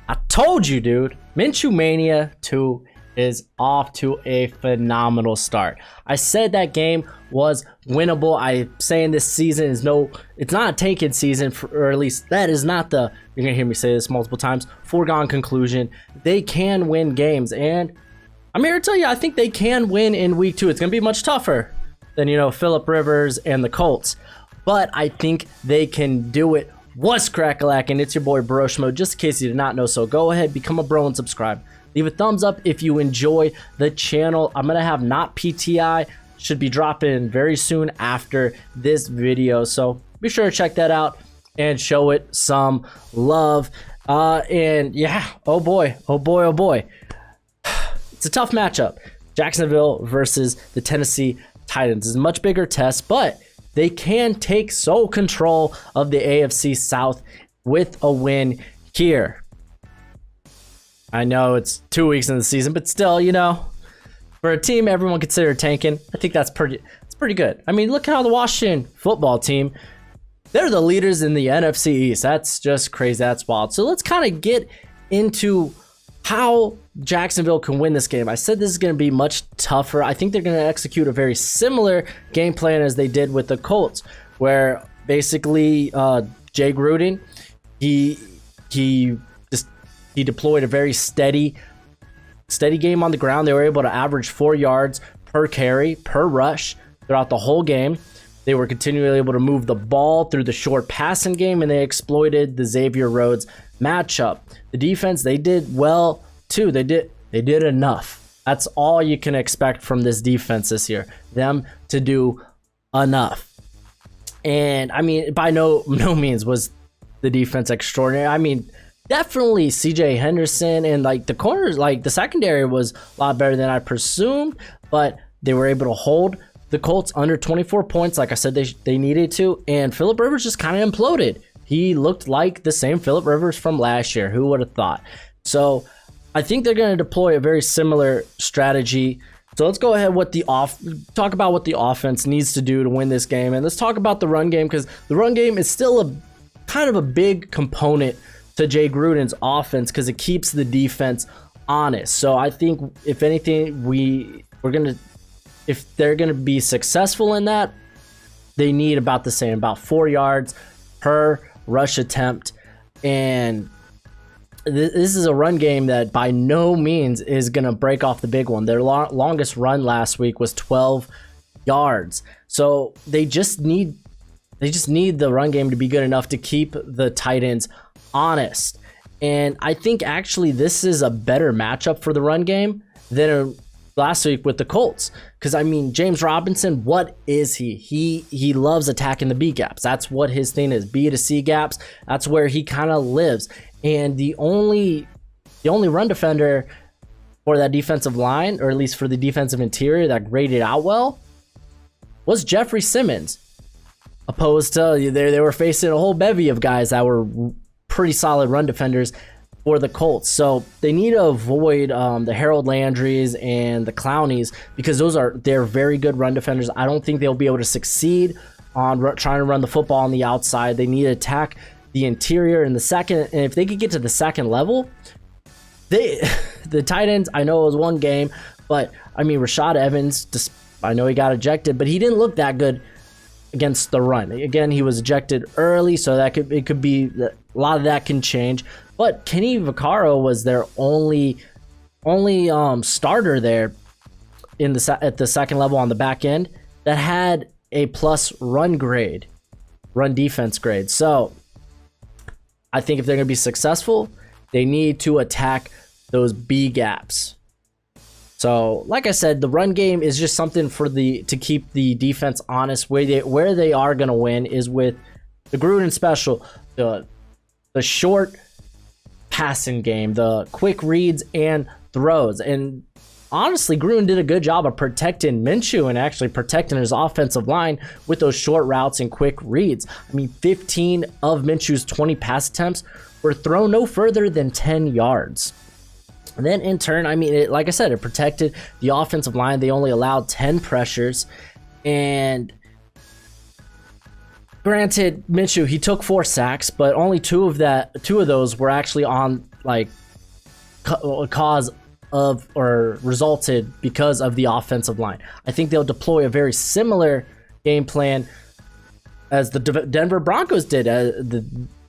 I told you, dude. Minshew Mania 2 is off to a phenomenal start. I said that game was winnable. I'm saying this season is it's not a tanking season, or at least that is not you're going to hear me say this multiple times, foregone conclusion. They can win games, and I'm here to tell you, I think they can win in week 2. It's going to be much tougher than, Phillip Rivers and the Colts, but I think they can do it. What's crack-a-lackin'? It's your boy Broshmo. Just in case you did not know, so go ahead, become a bro and subscribe. Leave a thumbs up if you enjoy the channel. I'm gonna have Not PTI should be dropping very soon after this video, so be sure to check that out and show it some love. And yeah, oh boy, it's a tough matchup. Jacksonville versus the Tennessee Titans is a much bigger test, but they can take sole control of the AFC South with a win here. I know it's 2 weeks in the season, but still, for a team everyone considered tanking, I think it's pretty good. I mean, look at how the Washington football team, they're the leaders in the NFC East. That's just crazy. That's wild. So let's kind of get into how Jacksonville can win this game. I said this is going to be much tougher. I think they're going to execute a very similar game plan as they did with the Colts, where basically Jay Gruden, he deployed a very steady game on the ground. They were able to average 4 yards per carry, per rush throughout the whole game. They were continually able to move the ball through the short passing game, and they exploited the Xavier Rhodes matchup. The defense, they did well too. They did enough. That's all you can expect from this defense this year. Them to do enough. And I mean, by no means was the defense extraordinary. I mean, definitely CJ Henderson and the corners, the secondary was a lot better than I presumed, but they were able to hold the Colts under 24 points like I said they needed to, and Phillip Rivers just kind of imploded. He looked like the same Phillip Rivers from last year. Who would have thought? So I think they're going to deploy a very similar strategy. So let's go ahead with talk about what the offense needs to do to win this game, and let's talk about the run game, because the run game is still a kind of a big component to Jay Gruden's offense because it keeps the defense honest. So I think if anything, if they're gonna be successful in that, they need about the same, about 4 yards per rush attempt. And this is a run game that by no means is gonna break off the big one. Their longest run last week was 12 yards. So they just need the run game to be good enough to keep the Titans honest. And I think actually this is a better matchup for the run game than last week with the Colts, because I mean, James Robinson, what is he? He loves attacking the B gaps. That's what his thing is, B to C gaps. That's where he kind of lives. And the only run defender for that defensive line, or at least for the defensive interior, that graded out well was Jeffrey Simmons, opposed to they were facing a whole bevy of guys that were pretty solid run defenders for the Colts. So they need to avoid the Harold Landrys and the Clowneys, because they're very good run defenders. I don't think they'll be able to succeed on trying to run the football on the outside. They need to attack the interior in the second, and if they could get to the second level, the Titans, I know it was one game, but I mean, Rashad Evans, I know he got ejected, but he didn't look that good against the run. Again, he was ejected early, so it could be a lot of that can change. But Kenny Vaccaro was their only starter there at the second level on the back end that had a plus run defense grade. So I think if they're going to be successful, they need to attack those B gaps. So, like I said, the run game is just something to keep the defense honest. Where they are going to win is with the Gruden special, the short passing game, the quick reads and throws. And honestly, Gruden did a good job of protecting Minshew and actually protecting his offensive line with those short routes and quick reads. I mean, 15 of Minshew's 20 pass attempts were thrown no further than 10 yards. And then in turn, I mean, like I said, it protected the offensive line. They only allowed 10 pressures. And Granted, Minshew, he took 4 sacks, but only two of those were actually on like cause of or resulted because of the offensive line. I think they'll deploy a very similar game plan as the Denver Broncos did,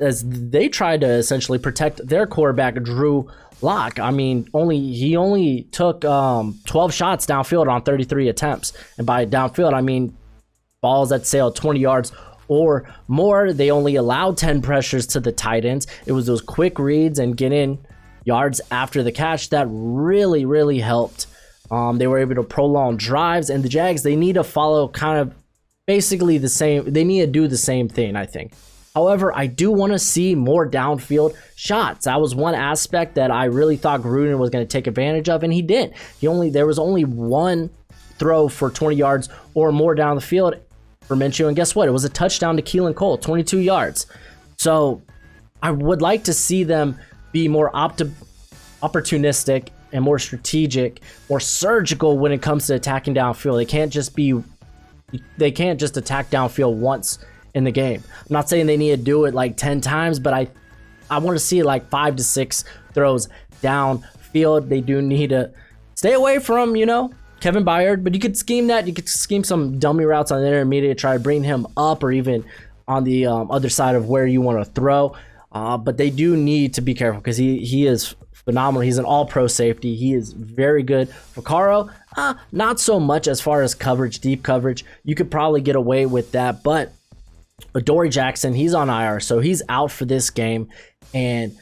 as they tried to essentially protect their quarterback, Drew Lock. I mean, he only took 12 shots downfield on 33 attempts. And by downfield, I mean balls that sail 20 yards or more. They only allowed 10 pressures to the tight ends. It was those quick reads and get in yards after the catch that really, really helped. They were able to prolong drives, and the Jags, they need to follow kind of basically the same. They need to do the same thing, I think. However, I do want to see more downfield shots. That was one aspect that I really thought Gruden was going to take advantage of, and he did. There was only one throw for 20 yards or more down the field for Minshew, and guess what? It was a touchdown to Keelan Cole, 22 yards. So I would like to see them be more opportunistic and more strategic, more surgical when it comes to attacking downfield. They can't just attack downfield once in the game. I'm not saying they need to do it like 10 times, but I want to see like 5 to 6 throws downfield. They do need to stay away from, Kevin Byard, but you could scheme that. You could scheme some dummy routes on the intermediate, try to bring him up or even on the other side of where you want to throw. But they do need to be careful because he is phenomenal. He's an all-pro safety. He is very good. Vaccaro, not so much as far as coverage, deep coverage. You could probably get away with that, but Adoree Jackson, he's on IR, so he's out for this game. And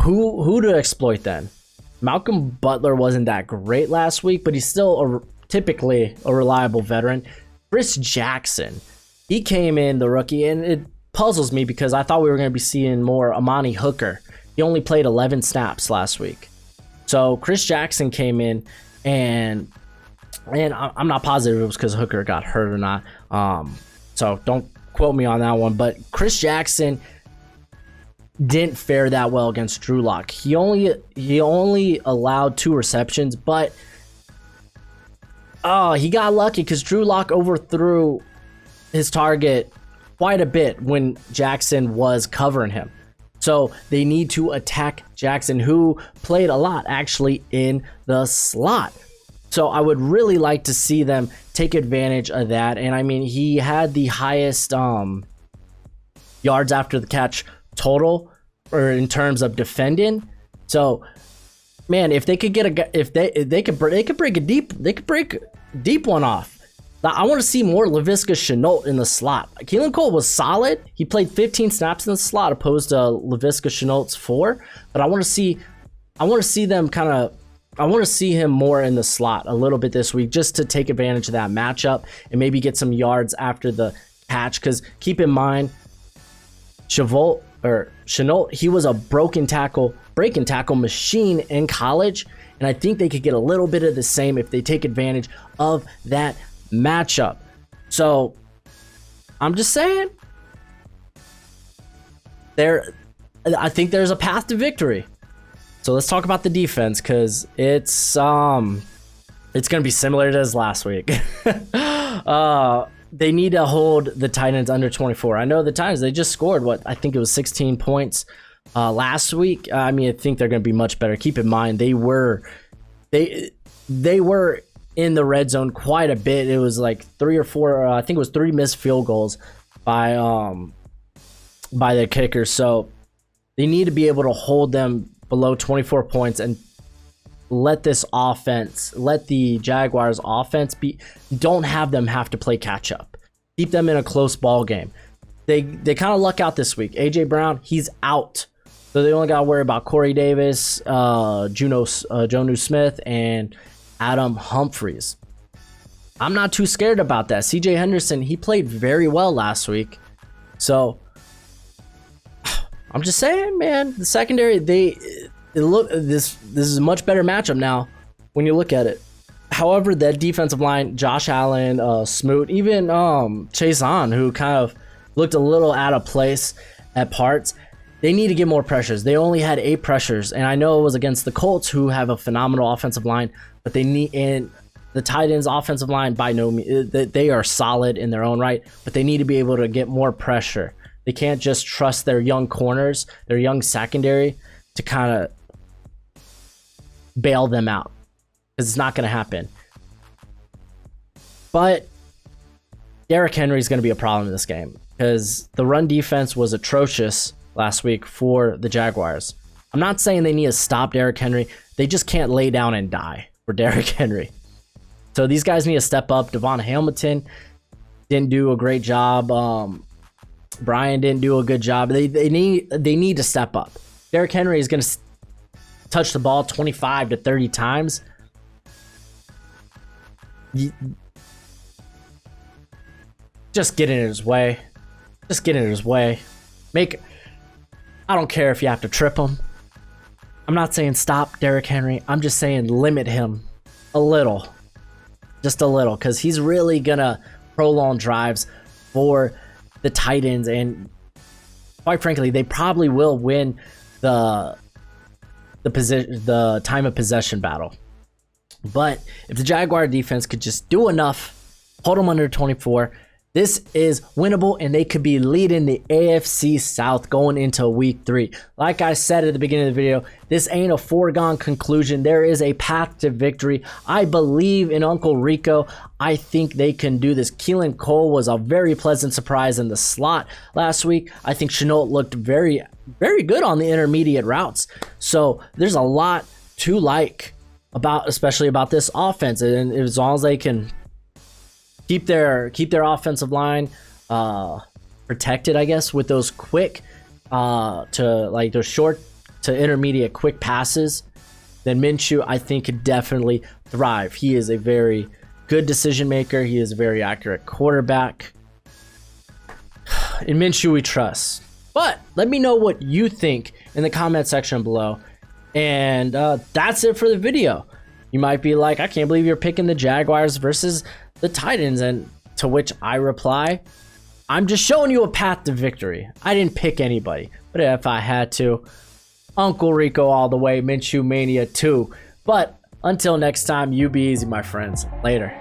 who to exploit then? Malcolm Butler wasn't that great last week, but he's still typically a reliable veteran. Chris Jackson, he came in, the rookie, and it puzzles me because I thought we were going to be seeing more Amani Hooker. He only played 11 snaps last week. So Chris Jackson came in, and I'm not positive it was because Hooker got hurt or not. So don't quote me on that one. But Chris Jackson didn't fare that well against Drew Lock. He only allowed 2 receptions, but he got lucky because Drew Lock overthrew his target quite a bit when Jackson was covering him. So they need to attack Jackson, who played a lot actually in the slot. So I would really like to see them take advantage of that. And I mean, he had the highest yards after the catch total, or in terms of defending. So, man, if they could they could break a deep one off. I want to see more Laviska Shenault in the slot. Keelan Cole was solid. He played 15 snaps in the slot opposed to Laviska Shenault's 4. But I want to see him more in the slot a little bit this week, just to take advantage of that matchup and maybe get some yards after the catch. Because keep in mind, Shenault, he was a break and tackle machine in college, and I think they could get a little bit of the same if they take advantage of that matchup. So I'm just saying, I think there's a path to victory. So let's talk about the defense, because it's gonna be similar to as last week. They need to hold the Titans under 24. I know the Titans, they just scored I think it was 16 points last week. I mean, I think they're going to be much better. Keep in mind, they were in the red zone quite a bit. It was like 3 or 4, I think it was 3 missed field goals by the kickers. So they need to be able to hold them below 24 points and let the Jaguars offense don't have them have to play catch up. Keep them in a close ball game. They kind of luck out this week. AJ Brown, he's out. So they only got to worry about Corey Davis, Jonnu Smith, and Adam Humphries. I'm not too scared about that. CJ Henderson, he played very well last week. So I'm just saying, man, the secondary, this is a much better matchup now when you look at it. However, that defensive line, Josh Allen, Smoot, even Chase On, who kind of looked a little out of place at parts, they need to get more pressures. They only had 8 pressures, and I know it was against the Colts, who have a phenomenal offensive line, but they need, and The Titans offensive line, by no means, they are solid in their own right, but they need to be able to get more pressure. They can't just trust their young corners, their young secondary to kind of bail them out, because it's not going to happen. But Derrick Henry is going to be a problem in this game, because the run defense was atrocious last week for the Jaguars. I'm not saying they need to stop Derrick Henry. They just can't lay down and die for Derrick Henry. So these guys need to step up. Devon Hamilton didn't do a great job. Brian didn't do a good job. They need to step up. Derrick Henry is going to touch the ball 25 to 30 times. Just get in his way. Just get in his way. I don't care if you have to trip him. I'm not saying stop Derrick Henry. I'm just saying limit him a little. Just a little, because he's really going to prolong drives for the Titans, and quite frankly, they probably will win the time of possession battle. But if the Jaguar defense could just do enough, hold them under 24, this is winnable, and they could be leading the AFC South going into week 3. Like I said at the beginning of the video, this ain't a foregone conclusion. There is a path to victory. I believe in Uncle Rico. I think they can do this. Keelan Cole was a very pleasant surprise in the slot last week. I think Chenault looked very, very good on the intermediate routes. So there's a lot to like especially about this offense, and as long as they can keep their offensive line protected, I guess, with those quick those short to intermediate quick passes, then Minshew, I think, could definitely thrive. He is a very good decision maker. He is a very accurate quarterback. In Minshew, we trust. But let me know what you think in the comment section below. And that's it for the video. You might be like, I can't believe you're picking the Jaguars versus the Titans, and to which I reply, I'm just showing you a path to victory. I didn't pick anybody, but if I had to, Uncle Rico all the way, Minshew Mania 2. But until next time, you be easy, my friends. Later.